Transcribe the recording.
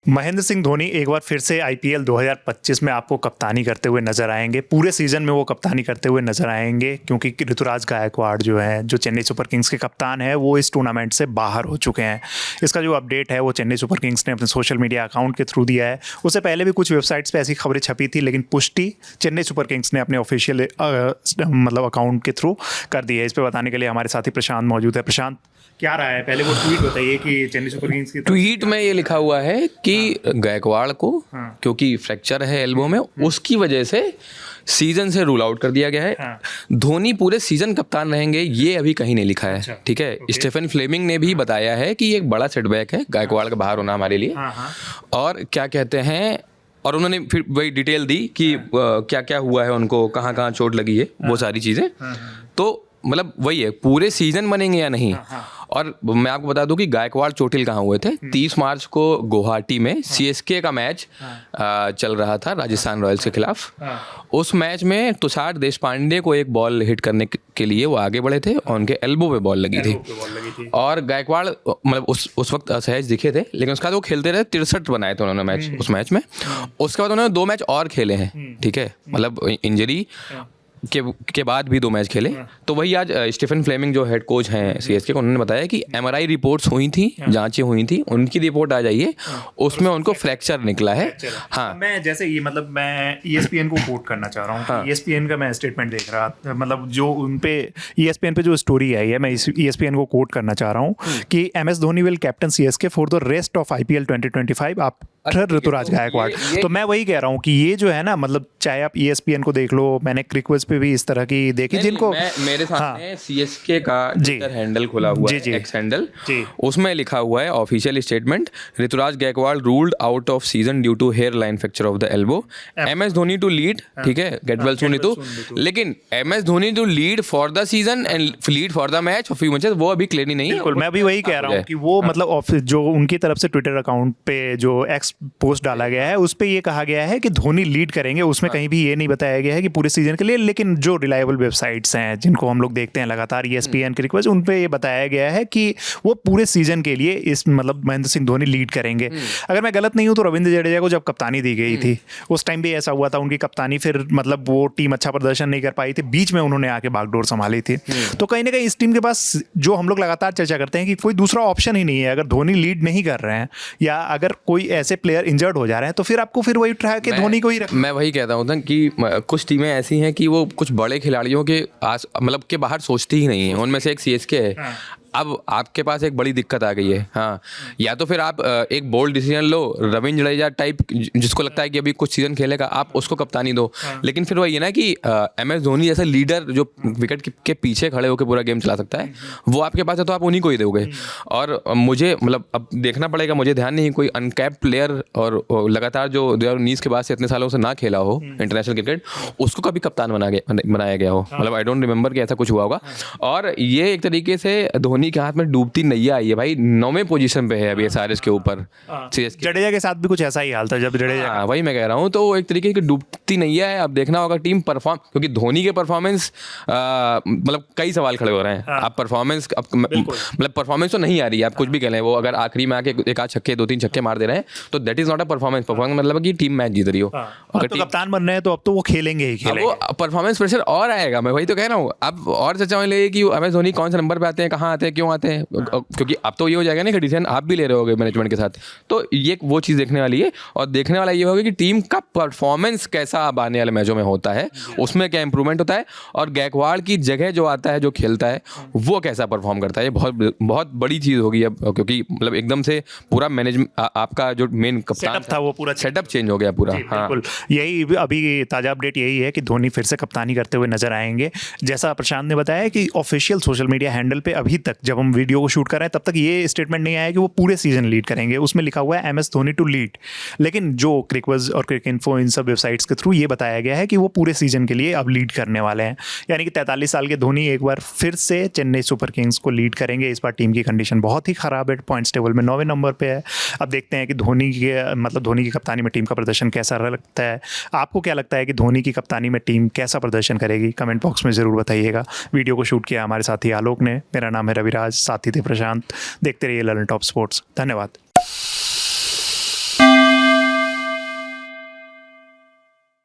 महेंद्र सिंह धोनी एक बार फिर से आईपीएल 2025 में आपको कप्तानी करते हुए नजर आएंगे। पूरे सीजन में वो कप्तानी करते हुए नजर आएंगे क्योंकि ऋतुराज गायकवाड़ जो है, जो चेन्नई सुपर किंग्स के कप्तान है, वो इस टूर्नामेंट से बाहर हो चुके हैं। इसका जो अपडेट है वो चेन्नई सुपर किंग्स ने अपने सोशल मीडिया अकाउंट के थ्रू दिया है। उससे पहले भी कुछ वेबसाइट्स पर ऐसी खबरें छपी थी, लेकिन पुष्टि चेन्नई सुपर किंग्स ने अपने ऑफिशियल अकाउंट के थ्रू कर दी है। इस पर बताने के लिए हमारे साथी प्रशांत मौजूद है। प्रशांत, क्या रहा है? पहले वो ट्वीट बताइए कि चेन्नई सुपर किंग्स की ट्वीट में ये लिखा हुआ है कि गायकवाड़ को क्योंकि फ्रैक्चर है एल्बो में, उसकी वजह से सीजन से रूल आउट कर दिया गया है। धोनी पूरे सीजन कप्तान रहेंगे, ये अभी कहीं नहीं लिखा है। ठीक है, स्टीफन फ्लेमिंग ने भी बताया है कि ये एक बड़ा सेटबैक है गायकवाड़ का बाहर होना हमारे लिए। और क्या कहते हैं, और उन्होंने फिर वही डिटेल दी कि क्या क्या हुआ है, उनको कहाँ कहाँ चोट लगी है, वो सारी चीज़ें। तो मतलब वही है, पूरे सीजन बनेंगे या नहीं। और मैं आपको बता दूं कि गायकवाड़ चोटिल कहाँ हुए थे। 30 मार्च को गुवाहाटी में सीएसके का मैच चल रहा था राजस्थान रॉयल्स के खिलाफ। उस मैच में तुषार देशपांडे को एक बॉल हिट करने के लिए वो आगे बढ़े थे और उनके एल्बो पे बॉल लगी थी। और गायकवाड़ मतलब उस वक्त असहज दिखे थे, लेकिन उसके बाद वो खेलते रहे। 63 बनाए थे उन्होंने मैच उस मैच में। उसके बाद उन्होंने 2 मैच और खेले हैं। ठीक है, मतलब इंजरी के बाद भी 2 मैच खेले। तो वही आज स्टीफन फ्लेमिंग जो हेड कोच हैं सीएसके को, उन्होंने बताया कि एमआरआई रिपोर्ट्स हुई थी, जांचें हुई थी, उनकी रिपोर्ट आ जाइए, उसमें उनको फ्रैक्चर निकला है। हाँ, मैं जैसे ये मतलब मैं ESPN को कोट करना चाह रहा हूँ। हाँ। ESPN का मैं स्टेटमेंट देख रहा था, मतलब जो उन पे ESPN पे जो स्टोरी आई है, मैं ESPN को कोट करना चाह रहा हूँ कि MS Dhoni will captain CSK for the rest of IPL 2025 after Ruturaj Gaikwad. तो मैं वही कह रहा हूँ कि ये जो है ना, मतलब चाहे आप ESPN को देख लो, मैंने क्रिकवेज पे भी इस तरह की देखी जिनको मेरे सामने सीएसके का ट्विटर हैंडल खुला हुआ है, एक्स हैंडल, उसमें लिखा हुआ है official statement, Ruturaj Gaikwad ruled out of season due to hairline fracture of the elbow, MS Dhoni to lead. ठीक है, गेट वेल सून टू, लेकिन MS Dhoni to lead for the season and lead for the match of few matches, वो अभी clear नहीं है। बिल्कुल, मैं भी वही कह रहा हूँ कि वो मतलब जो उनकी तरफ से ट्विटर अकाउंट पे जो एक्स पोस्ट डाला गया है, उस पे ये कहा गया है कि धोनी लीड करेंगे। उसमें कहीं भी ये नहीं बताया गया है कि पूरे सीजन के लिए, लेकिन जो रिलायबल वेबसाइट्स हैं जिनको हम लोग देखते हैं लगातार, ESPN के रिक्वेस्ट, उन पे ये बताया गया है कि वो पूरे सीजन के लिए इस मतलब महेंद्र सिंह धोनी लीड करेंगे। अगर मैं गलत नहीं हूं तो रविंद्र जडेजा को जब कप्तानी दी गई थी, उस टाइम भी ऐसा हुआ था, उनकी कप्तानी फिर मतलब वो टीम अच्छा प्रदर्शन नहीं कर पाई थी, बीच में उन्होंने आके बागडोर संभाली थी। तो कहीं ना कहीं इस टीम के पास, जो हम लोग लगातार चर्चा करते हैं कि कोई दूसरा ऑप्शन ही नहीं है। अगर धोनी लीड नहीं कर रहे हैं या अगर कोई ऐसे प्लेयर इंजर्ड हो जा रहे हैं, तो फिर आपको फिर वही ट्राई कि धोनी को ही रखना। मैं वही कहता हूँ कि कुछ टीमें ऐसी हैं कि वो कुछ बड़े खिलाड़ियों के मतलब के बाहर सोचती ही नहीं है। उनमें से एक CSK है। अब आपके पास एक बड़ी दिक्कत आ गई है। हाँ, या तो फिर आप एक बोल्ड डिसीजन लो, रविंद्र जडेजा टाइप, जिसको लगता है कि अभी कुछ सीजन खेलेगा, आप उसको कप्तानी दो। लेकिन फिर वही है ना कि MS धोनी जैसा लीडर जो विकेट के पीछे खड़े होकर पूरा गेम चला सकता है, वो आपके पास है, तो आप उन्हीं को ही दोगे। और मुझे मतलब अब देखना पड़ेगा, मुझे ध्यान नहीं कोई अनकैप्ड प्लेयर और लगातार जो 2019 के बाद से इतने सालों से ना खेला हो इंटरनेशनल क्रिकेट, उसको कभी कप्तान बनाया गया हो। मतलब आई डोंट रिमेंबर कि ऐसा कुछ हुआ होगा। और ये एक तरीके से धोनी के हाथ में डूबती नैया आई है भाई। 9वें पोजीशन पे है अभी SRH के ऊपर। जडेजा के साथ भी कुछ ऐसा ही हाल था जब जडेजा, वही मैं कह रहा हूँ। तो एक तरीके की डूबती नैया है। अब देखना होगा टीम परफॉर्म, क्योंकि धोनी के परफॉर्मेंस मतलब कई सवाल खड़े हो रहे हैं। आप परफॉर्मेंस मतलब परफॉर्मेंस तो नहीं आ रही है, आप कुछ भी कह लें। वो अगर आखिरी में आके एक आध छक्के 2-3 छक्के मार दे रहे हैं, तो that is not a performance. Performance मतलब कि टीम मैच जीत रही हो। अगर तो कप्तान बन रहे हैं तो अब तो वो खेलेंगे ही खेलेंगे। वो परफॉर्मेंस प्रेशर और आएगा। मैं वही तो कह रहा हूँ। अब और चर्चा होने लगी कि MS धोनी कौन से नंबर पे आते हैं, कहाँ आते हैं, क्यों आते हैं, क्योंकि अब तो ये हो जाएगा ना कि डिसीजन आप भी ले रहे होगे मैनेजमेंट के साथ। तो ये वो चीज़ देखने वाली है। और देखने वाला ये होगा कि टीम का परफॉर्मेंस कैसा अब आने वाले मैचों में होता है, उसमें क्या इंप्रूवमेंट होता है, और गायकवाड़ की जगह जो आता है, जो खेलता है, वो कैसा परफॉर्म करता है। ये बहुत बहुत बड़ी चीज़ होगी अब, क्योंकि मतलब एकदम से पूरा मैनेजमेंट, आपका जो मेन कप्तान था वो पूरा सेटअप चेंज हो गया पूरा। हाँ, यही अभी ताज़ा अपडेट यही है कि धोनी फिर से कप्तानी करते हुए नजर आएंगे। जैसा प्रशांत ने बताया कि ऑफिशियल सोशल मीडिया हैंडल पे अभी तक जब हम वीडियो को शूट कर रहे हैं तब तक ये स्टेटमेंट नहीं आया कि वो पूरे सीजन लीड करेंगे। उसमें लिखा हुआ है MS धोनी टू लीड, लेकिन जो क्रिकबज़ और क्रिक इन्फो इन सब वेबसाइट्स के थ्रू ये बताया गया है कि वो पूरे सीजन के लिए अब लीड करने वाले हैं। यानी कि 43 साल के धोनी एक बार फिर से चेन्नई सुपर किंग्स को लीड करेंगे। इस बार टीम की कंडीशन बहुत ही खराब है, पॉइंट्स टेबल में 9वें नंबर पर है। अब देखते हैं कि धोनी की कप्तानी में टीम का प्रदर्शन कैसा लगता है। आपको क्या लगता है कि धोनी की कप्तानी में टीम कैसा प्रदर्शन करेगी? कमेंट बॉक्स में ज़रूर बताइएगा। वीडियो को शूट किया हमारे साथी आलोक ने। मेरा नाम है रविराज, साथी थे प्रशांत। देखते रहिए ललन टॉप स्पोर्ट्स। धन्यवाद।